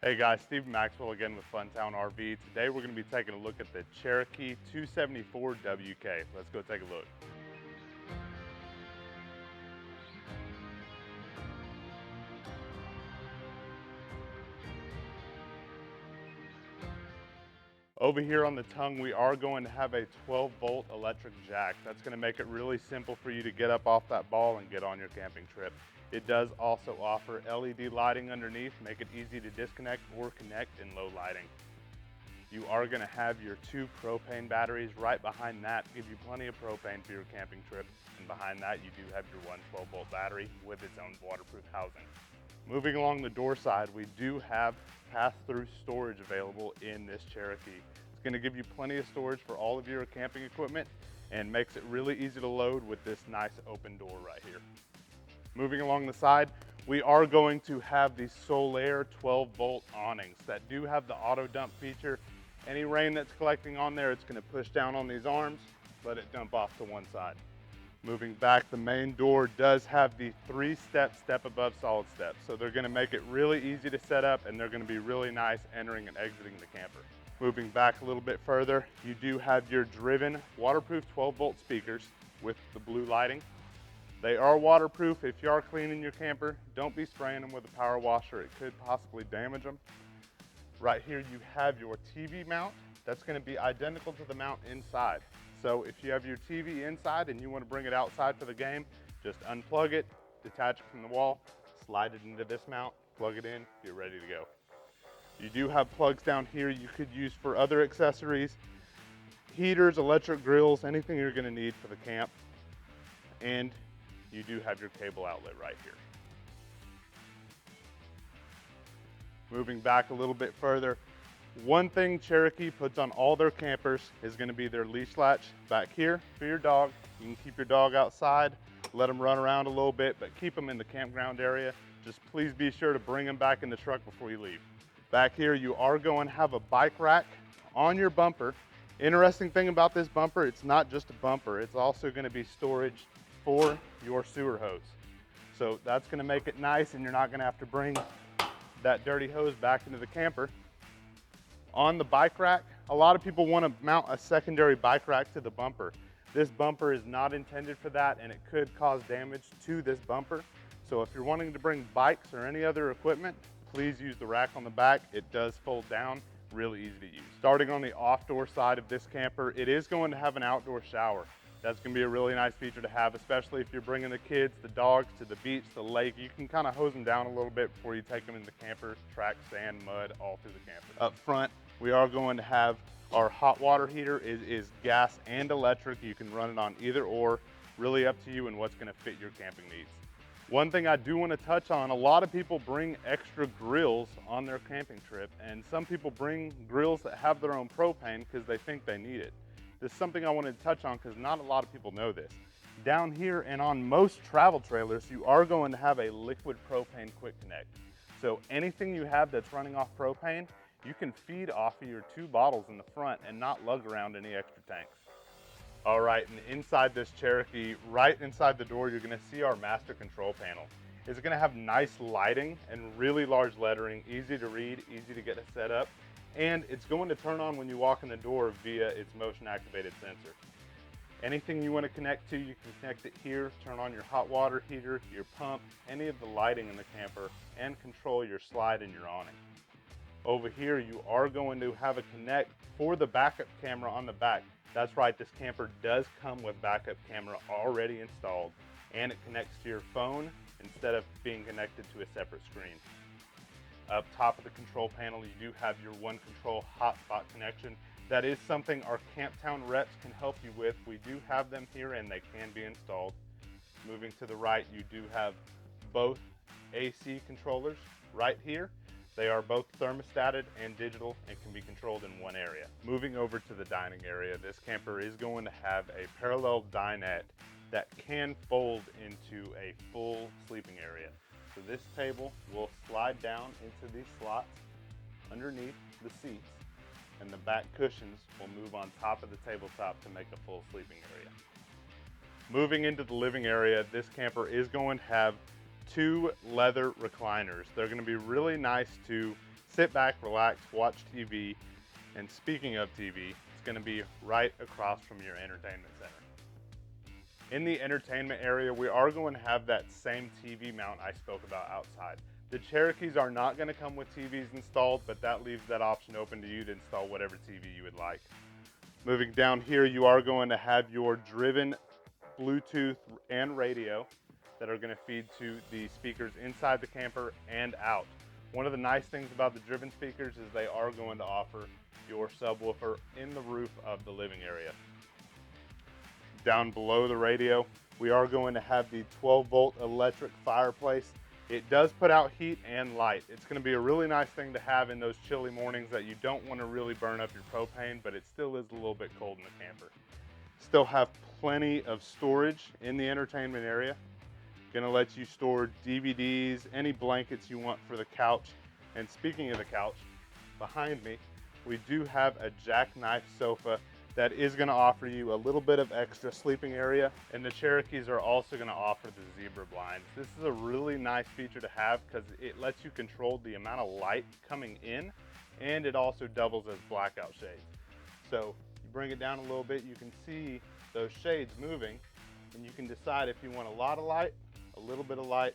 Hey guys, Steve Maxwell again with Funtown RV. Today we're going to be taking a look at the Cherokee 274WK. Let's go take a look. Over here on the tongue, we are going to have a 12-volt electric jack. That's going to make it really simple for you to get up off that ball and get on your camping trip. It does also offer LED lighting underneath, make it easy to disconnect or connect in low lighting. You are going to have your 2 propane batteries right behind that, give you plenty of propane for your camping trip. And behind that, you do have your one 12-volt battery with its own waterproof housing. Moving along the door side, we do have pass-through storage available in this Cherokee. It's going to give you plenty of storage for all of your camping equipment and makes it really easy to load with this nice open door right here. Moving along the side, we are going to have these Solaire 12-volt awnings that do have the auto dump feature. Any rain that's collecting on there, it's going to push down on these arms, let it dump off to one side. Moving back, the main door does have the 3-step step above solid step. So they're going to make it really easy to set up and they're going to be really nice entering and exiting the camper. Moving back a little bit further, you do have your driven waterproof 12-volt speakers with the blue lighting. They are waterproof. If you are cleaning your camper, don't be spraying them with a power washer. It could possibly damage them. Right here you have your TV mount. That's going to be identical to the mount inside. So if you have your TV inside and you want to bring it outside for the game, just unplug it, detach it from the wall, slide it into this mount, plug it in, you're ready to go. You do have plugs down here you could use for other accessories, heaters, electric grills, anything you're going to need for the camp. And you do have your cable outlet right here. Moving back a little bit further, one thing Cherokee puts on all their campers is going to be their leash latch back here for your dog. You can keep your dog outside, let them run around a little bit, but keep them in the campground area. Just please be sure to bring them back in the truck before you leave. Back here, you are going to have a bike rack on your bumper. Interesting thing about this bumper, it's not just a bumper, it's also going to be storage for your sewer hose. So that's going to make it nice and you're not going to have to bring that dirty hose back into the camper. On the bike rack, a lot of people want to mount a secondary bike rack to the bumper. This bumper is not intended for that and it could cause damage to this bumper. So if you're wanting to bring bikes or any other equipment, please use the rack on the back. It does fold down, really easy to use. Starting on the off-door side of this camper, it is going to have an outdoor shower. That's going to be a really nice feature to have, especially if you're bringing the kids, the dogs to the beach, the lake. You can kind of hose them down a little bit before you take them in the camper, track, sand, mud, all through the camper. Up front, we are going to have our hot water heater. It is gas and electric. You can run it on either or, really up to you and what's going to fit your camping needs. One thing I do want to touch on, a lot of people bring extra grills on their camping trip, and some people bring grills that have their own propane because they think they need it. This is something I wanted to touch on because not a lot of people know this. Down here and on most travel trailers, you are going to have a liquid propane quick connect. So anything you have that's running off propane, you can feed off of your 2 bottles in the front and not lug around any extra tanks. All right, and inside this Cherokee, right inside the door, you're going to see our master control panel. It's going to have nice lighting and really large lettering, easy to read, easy to get it set up. And it's going to turn on when you walk in the door via its motion activated sensor. Anything you want to connect to, you can connect it here, turn on your hot water heater, your pump, any of the lighting in the camper, and control your slide and your awning. Over here, you are going to have a connect for the backup camera on the back. That's right, this camper does come with backup camera already installed, and it connects to your phone instead of being connected to a separate screen. Up top of the control panel, you do have your One Control hotspot connection. That is something our Camptown reps can help you with. We do have them here and they can be installed. Moving to the right, you do have both AC controllers right here. They are both thermostated and digital and can be controlled in one area. Moving over to the dining area, this camper is going to have a parallel dinette that can fold into a full sleeping area. So this table will slide down into these slots underneath the seats, and the back cushions will move on top of the tabletop to make a full sleeping area. Moving into the living area, this camper is going to have 2 leather recliners. They're going to be really nice to sit back, relax, watch TV. And speaking of TV, it's going to be right across from your entertainment center. In the entertainment area, we are going to have that same TV mount I spoke about outside. The Cherokees are not going to come with TVs installed, but that leaves that option open to you to install whatever TV you would like. Moving down here, you are going to have your driven Bluetooth and radio that are going to feed to the speakers inside the camper and out. One of the nice things about the driven speakers is they are going to offer your subwoofer in the roof of the living area. Down below the radio, we are going to have the 12-volt electric fireplace. It does put out heat and light. It's going to be a really nice thing to have in those chilly mornings that you don't want to really burn up your propane, but it still is a little bit cold in the camper. Still have plenty of storage in the entertainment area. Gonna let you store DVDs, any blankets you want for the couch. And speaking of the couch, behind me, we do have a jackknife sofa that is gonna offer you a little bit of extra sleeping area. And the Cherokees are also gonna offer the zebra blinds. This is a really nice feature to have because it lets you control the amount of light coming in, and it also doubles as blackout shades. So you bring it down a little bit, you can see those shades moving, and you can decide if you want a lot of light, a little bit of light,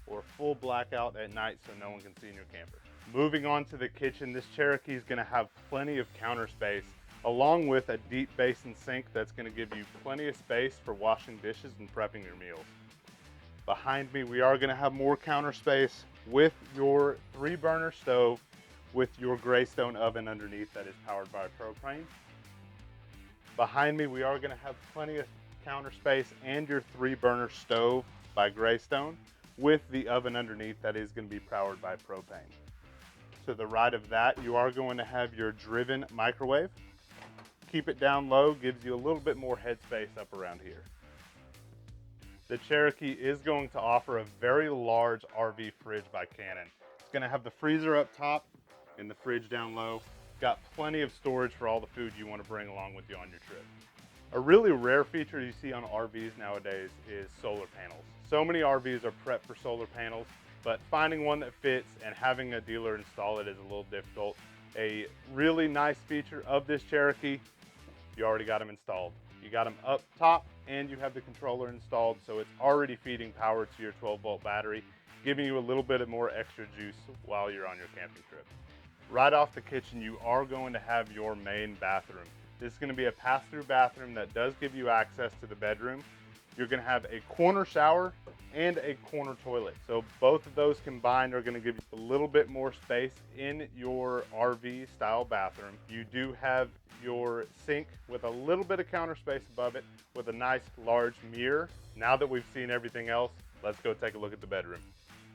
or full blackout at night so no one can see in your camper. Moving on to the kitchen, this Cherokee is going to have plenty of counter space along with a deep basin sink that's going to give you plenty of space for washing dishes and prepping your meals. Behind me, we are going to have more counter space with your 3-burner stove with your Greystone oven underneath that is powered by propane. Behind me, we are going to have plenty of counter space and your 3-burner stove by Greystone with the oven underneath that is going to be powered by propane. To the right of that, you are going to have your driven microwave. Keep it down low, gives you a little bit more headspace up around here. The Cherokee is going to offer a very large RV fridge by Canon. It's going to have the freezer up top and the fridge down low. Got plenty of storage for all the food you want to bring along with you on your trip. A really rare feature you see on RVs nowadays is solar panels. So many RVs are prepped for solar panels, but finding one that fits and having a dealer install it is a little difficult. A really nice feature of this Cherokee, you already got them installed. You got them up top and you have the controller installed, so it's already feeding power to your 12-volt battery, giving you a little bit of more extra juice while you're on your camping trip. Right off the kitchen, you are going to have your main bathroom. This is going to be a pass-through bathroom that does give you access to the bedroom. You're going to have a corner shower and a corner toilet. So both of those combined are going to give you a little bit more space in your RV style bathroom. You do have your sink with a little bit of counter space above it with a nice large mirror. Now that we've seen everything else, let's go take a look at the bedroom.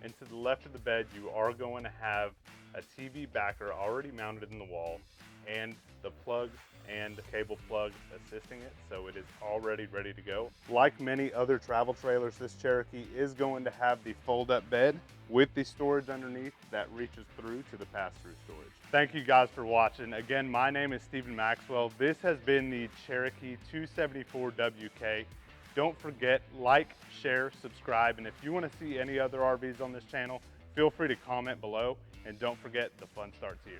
And to the left of the bed, you are going to have a TV backer already mounted in the wall and the plugs and cable plug assisting it, so it is already ready to go. Like many other travel trailers, this Cherokee is going to have the fold-up bed with the storage underneath that reaches through to the pass-through storage. Thank you guys for watching. Again, my name is Stephen Maxwell. This has been the Cherokee 274WK. Don't forget, like, share, subscribe, and if you want to see any other RVs on this channel, feel free to comment below, and don't forget, the fun starts here.